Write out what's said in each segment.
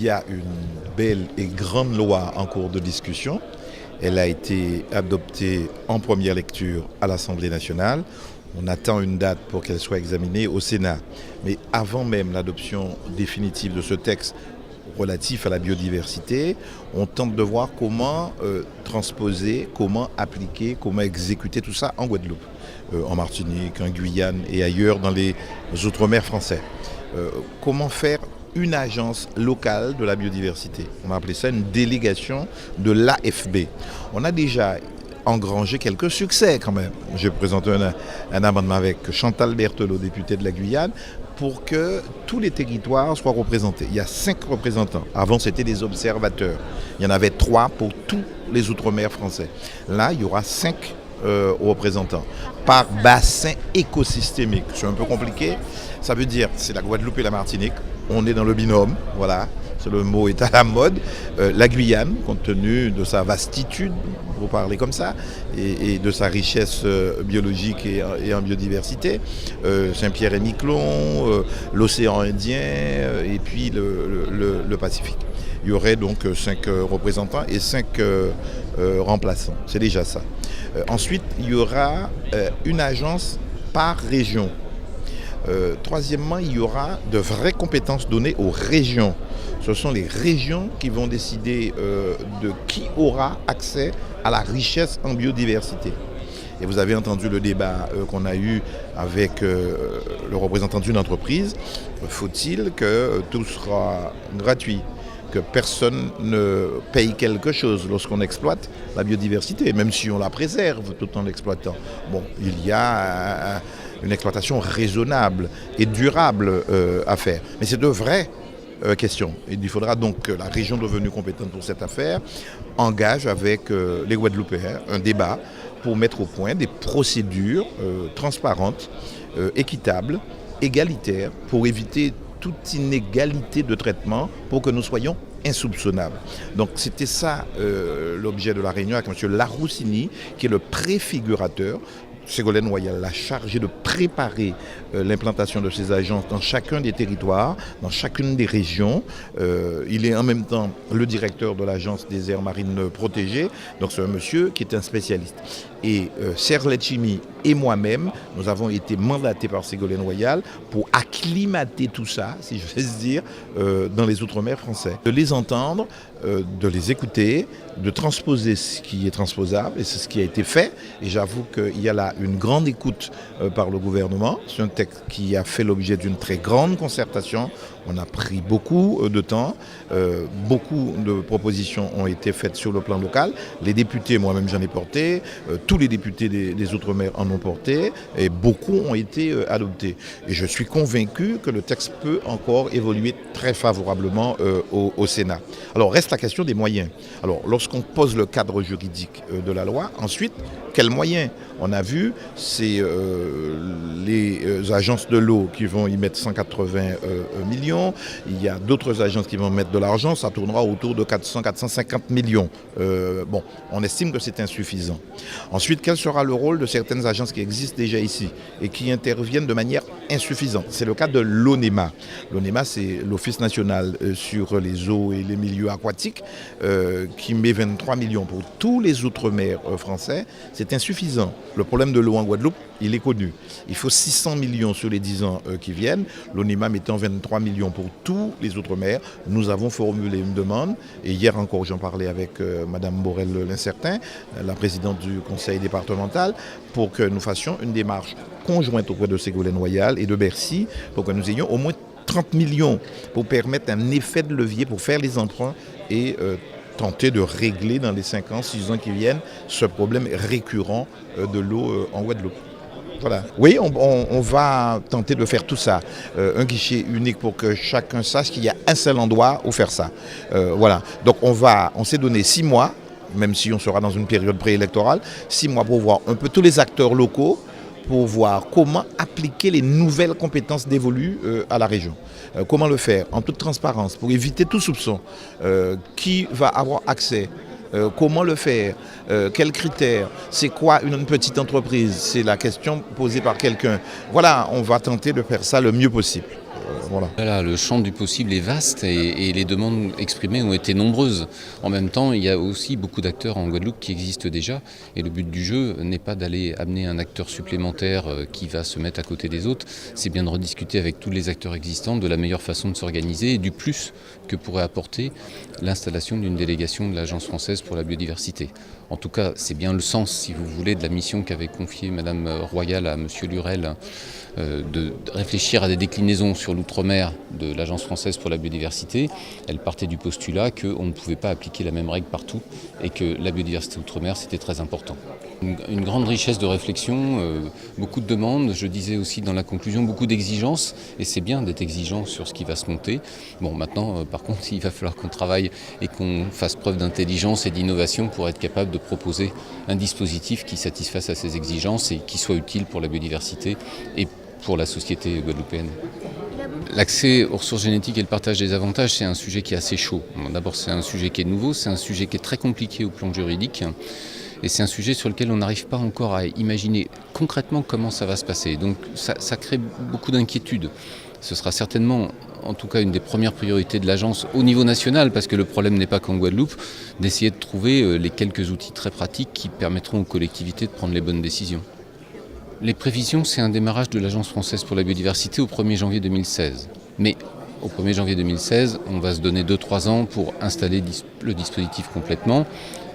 il y a une belle et grande loi en cours de discussion. Elle a été adoptée en première lecture à l'Assemblée nationale. On attend une date pour qu'elle soit examinée au Sénat. Mais avant même l'adoption définitive de ce texte relatif à la biodiversité, on tente de voir comment transposer, comment appliquer, comment exécuter tout ça en Guadeloupe, en Martinique, en Guyane et ailleurs dans les outre-mer français. Comment faire une agence locale de la biodiversité. On a appelé ça une délégation de l'AFB. On a déjà engrangé quelques succès quand même. J'ai présenté un amendement avec Chantal Berthelot, députée de la Guyane, pour que tous les territoires soient représentés. Il y a 5 représentants. Avant, c'était des observateurs. Il y en avait 3 pour tous les outre-mer français. Là, il y aura 5 représentants par bassin écosystémique. C'est un peu compliqué. Ça veut dire c'est la Guadeloupe et la Martinique. On est dans le binôme, voilà. Le mot est à la mode. La Guyane, compte tenu de sa vastitude, pour parler comme ça, et de sa richesse biologique et en biodiversité, Saint-Pierre-et-Miquelon, l'océan Indien et puis le Pacifique. Il y aurait donc 5 représentants et 5 remplaçants. C'est déjà ça. Ensuite, il y aura une agence par région. Troisièmement, il y aura de vraies compétences données aux régions. Ce sont les régions qui vont décider de qui aura accès à la richesse en biodiversité. Et vous avez entendu le débat qu'on a eu avec le représentant d'une entreprise. Faut-il que tout sera gratuit ? Que personne ne paye quelque chose lorsqu'on exploite la biodiversité, même si on la préserve tout en l'exploitant. Bon, il y a une exploitation raisonnable et durable à faire. Mais c'est de vraies questions. Il faudra donc que la région devenue compétente pour cette affaire engage avec les Guadeloupéens un débat pour mettre au point des procédures transparentes, équitables, égalitaires, pour éviter toute inégalité de traitement pour que nous soyons insoupçonnables. Donc c'était ça l'objet de la réunion avec M. Laroussini, qui est le préfigurateur. Ségolène Royal l'a chargé de préparer l'implantation de ces agences dans chacun des territoires, dans chacune des régions. Il est en même temps le directeur de l'agence des aires marines protégées. Donc c'est un monsieur qui est un spécialiste. Et Serge Letchimy et moi-même, nous avons été mandatés par Ségolène Royal pour acclimater tout ça, si je vais dire, dans les outre-mer français. De les entendre, de les écouter, de transposer ce qui est transposable, et c'est ce qui a été fait. Et j'avoue qu'il y a là une grande écoute par le gouvernement. C'est un texte qui a fait l'objet d'une très grande concertation. On a pris beaucoup de temps, beaucoup de propositions ont été faites sur le plan local. Les députés, moi-même j'en ai porté, tous les députés des Outre-mer en ont porté, et beaucoup ont été adoptés. Et je suis convaincu que le texte peut encore évoluer très favorablement au Sénat. Alors reste la question des moyens. Alors lorsqu'on pose le cadre juridique de la loi, ensuite, quels moyens ? On a vu, c'est les agences de l'eau qui vont y mettre 180 millions. Il y a d'autres agences qui vont mettre de l'argent. Ça tournera autour de 400-450 millions. Bon, on estime que c'est insuffisant. Ensuite, quel sera le rôle de certaines agences qui existent déjà ici et qui interviennent de manière insuffisante ? C'est le cas de l'ONEMA. L'ONEMA, c'est l'Office national sur les eaux et les milieux aquatiques qui met 23 millions pour tous les outre-mer français. C'est insuffisant. Le problème de l'eau en Guadeloupe, il est connu. Il faut 600 millions sur les 10 ans qui viennent. L'ONEMA mettant 23 millions pour tous les outre-mer. Nous avons formulé une demande. Et hier encore, j'en parlais avec Mme Borel-Lincertin, la présidente du conseil départemental, pour que nous fassions une démarche conjointe auprès de Ségolène Royal et de Bercy, pour que nous ayons au moins 30 millions pour permettre un effet de levier, pour faire les emprunts et tenter de régler dans les 5 ans, 6 ans qui viennent ce problème récurrent de l'eau en Guadeloupe. Voilà. Oui, on va tenter de faire tout ça. Un guichet unique pour que chacun sache qu'il y a un seul endroit où faire ça. Voilà. Donc on s'est donné 6 mois, même si on sera dans une période préélectorale, 6 mois pour voir un peu tous les acteurs locaux, pour voir comment appliquer les nouvelles compétences dévolues à la région. Comment le faire en toute transparence pour éviter tout soupçon. Qui va avoir accès ? Comment le faire ? Quels critères ? C'est quoi une petite entreprise ? C'est la question posée par quelqu'un. Voilà, on va tenter de faire ça le mieux possible. Voilà. Voilà, le champ du possible est vaste et les demandes exprimées ont été nombreuses. En même temps, il y a aussi beaucoup d'acteurs en Guadeloupe qui existent déjà et le but du jeu n'est pas d'aller amener un acteur supplémentaire qui va se mettre à côté des autres, c'est bien de rediscuter avec tous les acteurs existants de la meilleure façon de s'organiser et du plus que pourrait apporter l'installation d'une délégation de l'Agence française pour la biodiversité. En tout cas, c'est bien le sens, si vous voulez, de la mission qu'avait confiée Madame Royal à Monsieur Lurel de réfléchir à des déclinaisons sur l'outre-mer de l'Agence française pour la biodiversité. Elle partait du postulat qu'on ne pouvait pas appliquer la même règle partout et que la biodiversité outre-mer, c'était très important. Une grande richesse de réflexion, beaucoup de demandes, je disais aussi dans la conclusion, beaucoup d'exigences, et c'est bien d'être exigeant sur ce qui va se monter. Bon, maintenant, par contre, il va falloir qu'on travaille et qu'on fasse preuve d'intelligence et d'innovation pour être capable de proposer un dispositif qui satisfasse à ces exigences et qui soit utile pour la biodiversité et pour la société guadeloupéenne. L'accès aux ressources génétiques et le partage des avantages, c'est un sujet qui est assez chaud. D'abord, c'est un sujet qui est nouveau, c'est un sujet qui est très compliqué au plan juridique. Et c'est un sujet sur lequel on n'arrive pas encore à imaginer concrètement comment ça va se passer. Donc ça crée beaucoup d'inquiétudes. Ce sera certainement, en tout cas, une des premières priorités de l'agence au niveau national, parce que le problème n'est pas qu'en Guadeloupe, d'essayer de trouver les quelques outils très pratiques qui permettront aux collectivités de prendre les bonnes décisions. Les prévisions, c'est un démarrage de l'Agence française pour la biodiversité au 1er janvier 2016. Mais au 1er janvier 2016, on va se donner 2-3 ans pour installer le dispositif complètement.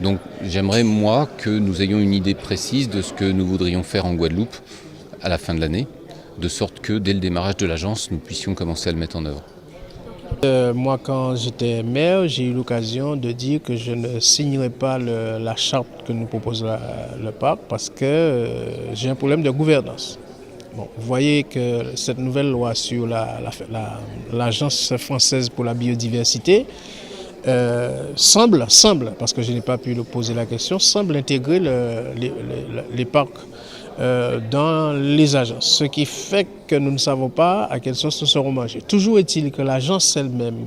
Donc j'aimerais, moi, que nous ayons une idée précise de ce que nous voudrions faire en Guadeloupe à la fin de l'année, de sorte que dès le démarrage de l'agence, nous puissions commencer à le mettre en œuvre. Moi, quand j'étais maire, j'ai eu l'occasion de dire que je ne signerai pas la charte que nous propose le parc parce que j'ai un problème de gouvernance. Bon, vous voyez que cette nouvelle loi sur l'Agence française pour la biodiversité semble, parce que je n'ai pas pu poser la question, semble intégrer les parcs dans les agences, ce qui fait que nous ne savons pas à quelle sauce nous serons mangés. Toujours est-il que l'agence elle-même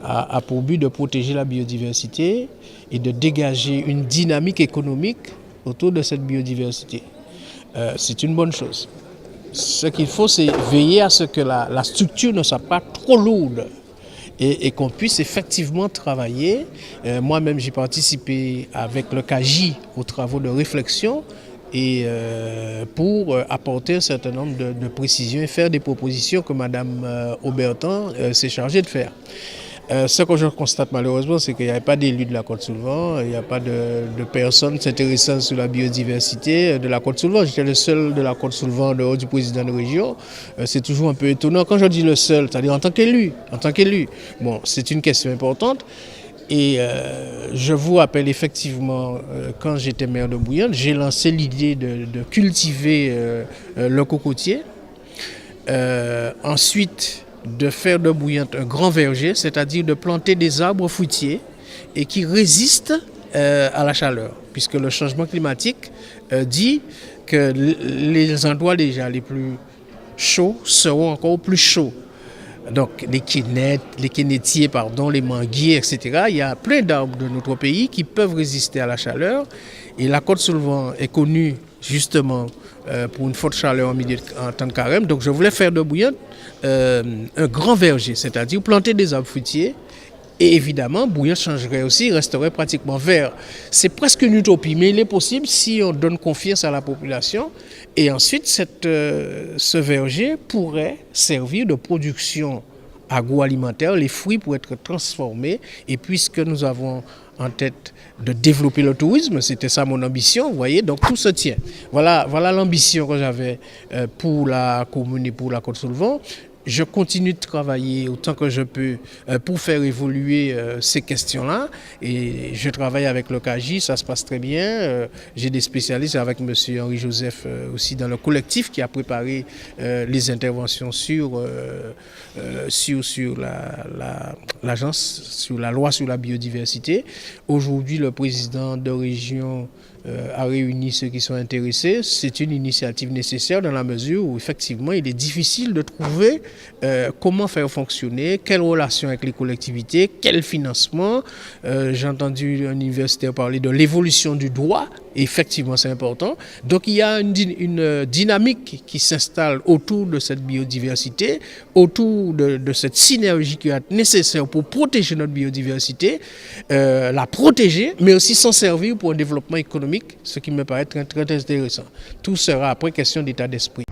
a pour but de protéger la biodiversité et de dégager une dynamique économique autour de cette biodiversité. C'est une bonne chose. Ce qu'il faut, c'est veiller à ce que la structure ne soit pas trop lourde et qu'on puisse effectivement travailler. Moi-même, j'ai participé avec le CAGI aux travaux de réflexion et pour apporter un certain nombre de précisions et faire des propositions que Mme Aubertan s'est chargée de faire. Ce que je constate malheureusement, c'est qu'il n'y avait pas d'élus de la Côte-Soulevant, il n'y a pas de personnes s'intéressant sur la biodiversité de la Côte-Soulevant. J'étais le seul de la Côte-Soulevant en dehors du président de région. C'est toujours un peu étonnant. Quand je dis le seul, c'est-à-dire en tant qu'élu. Bon, c'est une question importante. Et je vous rappelle effectivement, quand j'étais maire de Bouillante, j'ai lancé l'idée de cultiver le cocotier. Ensuite, de faire de Bouillante un grand verger, c'est-à-dire de planter des arbres fruitiers et qui résistent à la chaleur, puisque le changement climatique dit que les endroits déjà les plus chauds seront encore plus chauds. Donc les quénétiers, les manguiers, etc. Il y a plein d'arbres de notre pays qui peuvent résister à la chaleur. Et la Côte-Soulevant est connue justement pour une forte chaleur en temps de carême. Donc je voulais faire de Bouillante un grand verger, c'est-à-dire planter des arbres fruitiers. Et évidemment, Bouillante changerait aussi, resterait pratiquement vert. C'est presque une utopie, mais il est possible si on donne confiance à la population. Et ensuite, ce verger pourrait servir de production agroalimentaire. Les fruits pourraient être transformés. Et puisque nous avons en tête de développer le tourisme, c'était ça mon ambition, vous voyez, donc tout se tient. Voilà l'ambition que j'avais pour la commune et pour la Côte-Soulevant. Je continue de travailler autant que je peux pour faire évoluer ces questions-là. Et je travaille avec le CAGI, ça se passe très bien. J'ai des spécialistes avec M. Henri-Joseph aussi dans le collectif qui a préparé les interventions sur l'agence, sur la loi sur la biodiversité. Aujourd'hui, le président de région a réuni ceux qui sont intéressés. C'est une initiative nécessaire dans la mesure où effectivement il est difficile de trouver comment faire fonctionner, quelle relation avec les collectivités, quel financement. J'ai entendu un universitaire parler de l'évolution du droit effectivement c'est important. Donc il y a une dynamique qui s'installe autour de cette biodiversité, autour de cette synergie qui est nécessaire pour protéger notre biodiversité, la protéger, mais aussi s'en servir pour un développement économique, ce qui me paraît très, très intéressant. Tout sera après question d'état d'esprit.